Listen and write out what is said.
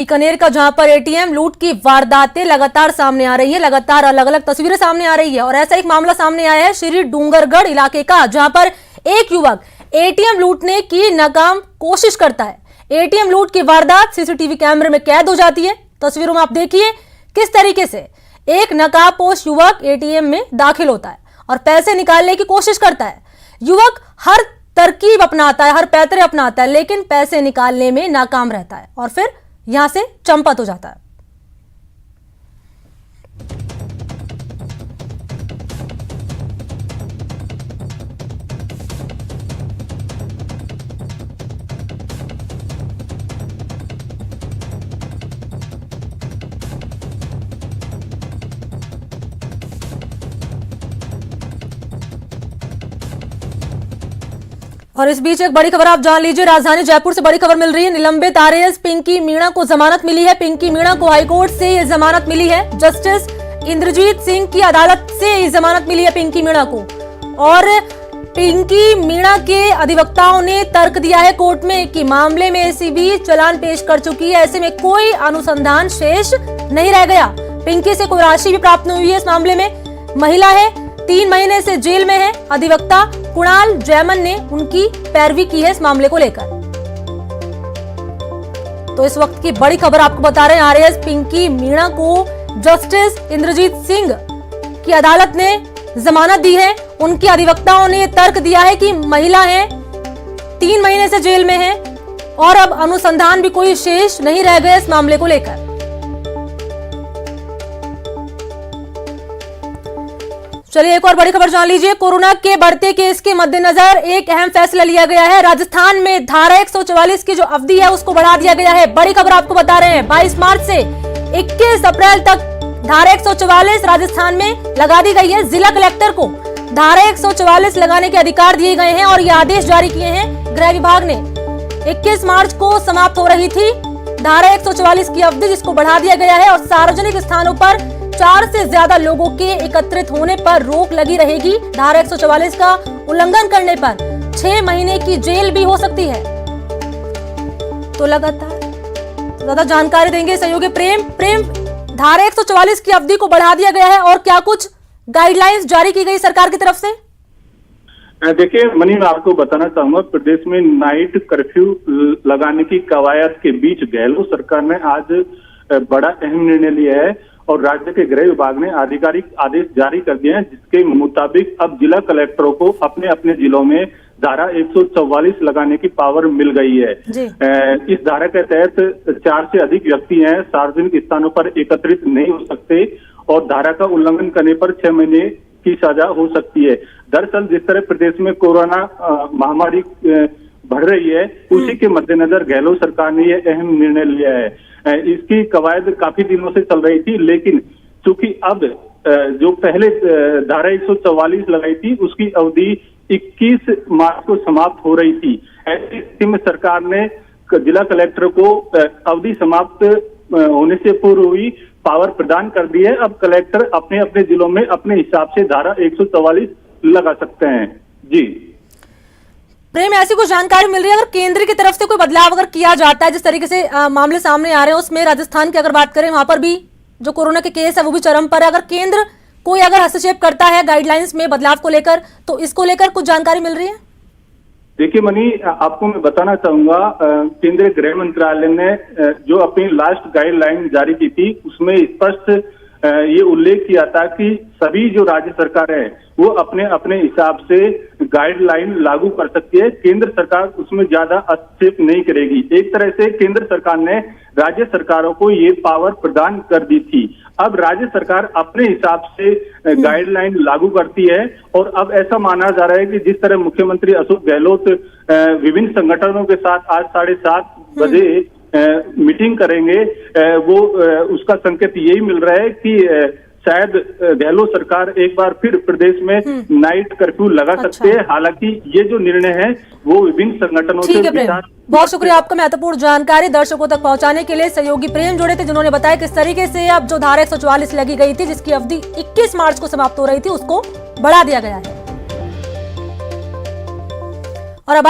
बीकानेर का जहां पर एटीएम लूट की वारदातें लगातार सामने आ रही है, लगातार अलग अलग तस्वीरें सामने आ रही है। और ऐसा एक मामला सामने आया है श्री डूंगरगढ़ इलाके का, जहां पर एक युवक एटीएम लूटने की नाकाम कोशिश करता है। एटीएम लूट की वारदात सीसीटीवी कैमरे में कैद हो जाती है। तस्वीरों में आप देखिए किस तरीके से एक नकाबपोश युवक एटीएम में दाखिल होता है और पैसे निकालने की कोशिश करता है। युवक हर तरकीब अपनाता है, हर पैतरे अपनाता है, लेकिन पैसे निकालने में नाकाम रहता है और फिर यहां से चंपत हो जाता है। और इस बीच एक बड़ी खबर आप जान लीजिए। राजधानी जयपुर से बड़ी खबर मिल रही है। निलंबित आरएएस पिंकी मीणा को जमानत मिली है। पिंकी मीणा को हाईकोर्ट से ये जमानत मिली है। जस्टिस इंद्रजीत सिंह की अदालत से ये जमानत मिली है पिंकी मीणा को। और पिंकी मीणा के अधिवक्ताओं ने तर्क दिया है कोर्ट में कि मामले में एसीबी चालान पेश कर चुकी है, ऐसे में कोई अनुसंधान शेष नहीं रह गया। पिंकी से कोई राशि भी प्राप्त नहीं हुई है। इस मामले में महिला है, 3 महीने से जेल में है। अधिवक्ता कुणाल जैमन ने उनकी पैरवी की है इस मामले को लेकर। तो इस वक्त की बड़ी खबर आपको बता रहे हैं। आरएएस पिंकी मीणा को जस्टिस इंद्रजीत सिंह की अदालत ने जमानत दी है। उनके अधिवक्ताओं ने तर्क दिया है कि महिला है, 3 महीने से जेल में है और अब अनुसंधान भी कोई शेष नहीं रह गया इस मामले को लेकर। चलिए एक और बड़ी खबर जान लीजिए। कोरोना के बढ़ते केस के मद्देनजर एक अहम फैसला लिया गया है। राजस्थान में धारा 144 की जो अवधि है उसको बढ़ा दिया गया है। बड़ी खबर आपको बता रहे हैं। 22 मार्च से 21 अप्रैल तक धारा 144 राजस्थान में लगा दी गई है। जिला कलेक्टर को धारा 144 लगाने के अधिकार दिए गए हैं और ये आदेश जारी किए हैं गृह विभाग ने। 21 मार्च को समाप्त हो रही थी धारा 144 की अवधि, जिसको बढ़ा दिया गया है। और सार्वजनिक स्थानों पर 4 से ज्यादा लोगों के एकत्रित होने पर रोक लगी रहेगी। धारा 144 का उल्लंघन करने पर 6 महीने की जेल भी हो सकती है। तो लगातार ज्यादा जानकारी देंगे सहयोगी प्रेम। धारा 144 की अवधि को बढ़ा दिया गया है और क्या कुछ गाइडलाइंस जारी की गई सरकार की तरफ से? देखिए मनी, मैं आपको बताना चाहूंगा, प्रदेश में नाइट कर्फ्यू लगाने की कवायद के बीच गहलोत सरकार ने आज बड़ा अहम निर्णय लिया है और राज्य के गृह विभाग ने आधिकारिक आदेश जारी कर दिए हैं, जिसके मुताबिक अब जिला कलेक्टरों को अपने अपने जिलों में धारा 144 लगाने की पावर मिल गई है। इस धारा के तहत 4 से अधिक व्यक्ति हैं, सार्वजनिक स्थानों पर एकत्रित नहीं हो सकते और धारा का उल्लंघन करने पर 6 महीने की सजा हो सकती है। दरअसल जिस तरह प्रदेश में कोरोना महामारी बढ़ रही है, उसी के मद्देनजर गहलोत सरकार ने यह अहम निर्णय लिया है। इसकी कवायद काफी दिनों से चल रही थी, लेकिन चूंकि अब जो पहले धारा 144 लगाई थी उसकी अवधि 21 मार्च को समाप्त हो रही थी। ऐसी स्थिति में सरकार ने जिला कलेक्टर को अवधि समाप्त होने से पूर्व ही पावर प्रदान कर दी है। अब कलेक्टर अपने अपने जिलों में अपने हिसाब से धारा 144 लगा सकते हैं। जी प्रेम, ऐसी कुछ जानकारी मिल रही है अगर केंद्र की तरफ से कोई बदलाव अगर किया जाता है, जिस तरीके से मामले सामने आ रहे हैं उसमें राजस्थान की अगर बात करें, वहां पर भी जो कोरोना के केस है वो भी चरम पर है। अगर केंद्र कोई अगर हस्तक्षेप करता है गाइडलाइंस में बदलाव को लेकर, तो इसको लेकर कुछ जानकारी मिल रही है? देखिए मनी, आपको मैं बताना चाहूंगा, केंद्रीय गृह मंत्रालय ने जो अपनी लास्ट गाइडलाइन जारी की थी उसमें स्पष्ट ये उल्लेख किया था कि सभी जो राज्य सरकार है वो अपने अपने हिसाब से गाइडलाइन लागू कर सकती है। केंद्र सरकार उसमें ज्यादा हस्तक्षेप नहीं करेगी। एक तरह से केंद्र सरकार ने राज्य सरकारों को ये पावर प्रदान कर दी थी। अब राज्य सरकार अपने हिसाब से गाइडलाइन लागू करती है और अब ऐसा माना जा रहा है कि जिस तरह मुख्यमंत्री अशोक गहलोत विभिन्न संगठनों के साथ आज 7:30 बजे मीटिंग करेंगे, वो उसका संकेत यही मिल रहा है कि शायद गहलोत सरकार एक बार फिर प्रदेश में नाइट कर्फ्यू लगा सकते हैं। हालांकि ये जो निर्णय है वो विभिन्न संगठनों से विचार। बहुत शुक्रिया आपका महत्वपूर्ण जानकारी दर्शकों तक पहुंचाने के लिए। सहयोगी प्रेम जुड़े थे जिन्होंने बताया किस तरीके से अब जो धारा 144 लगी गई थी, जिसकी अवधि 21 मार्च को समाप्त हो रही थी, उसको बढ़ा दिया गया है। और अब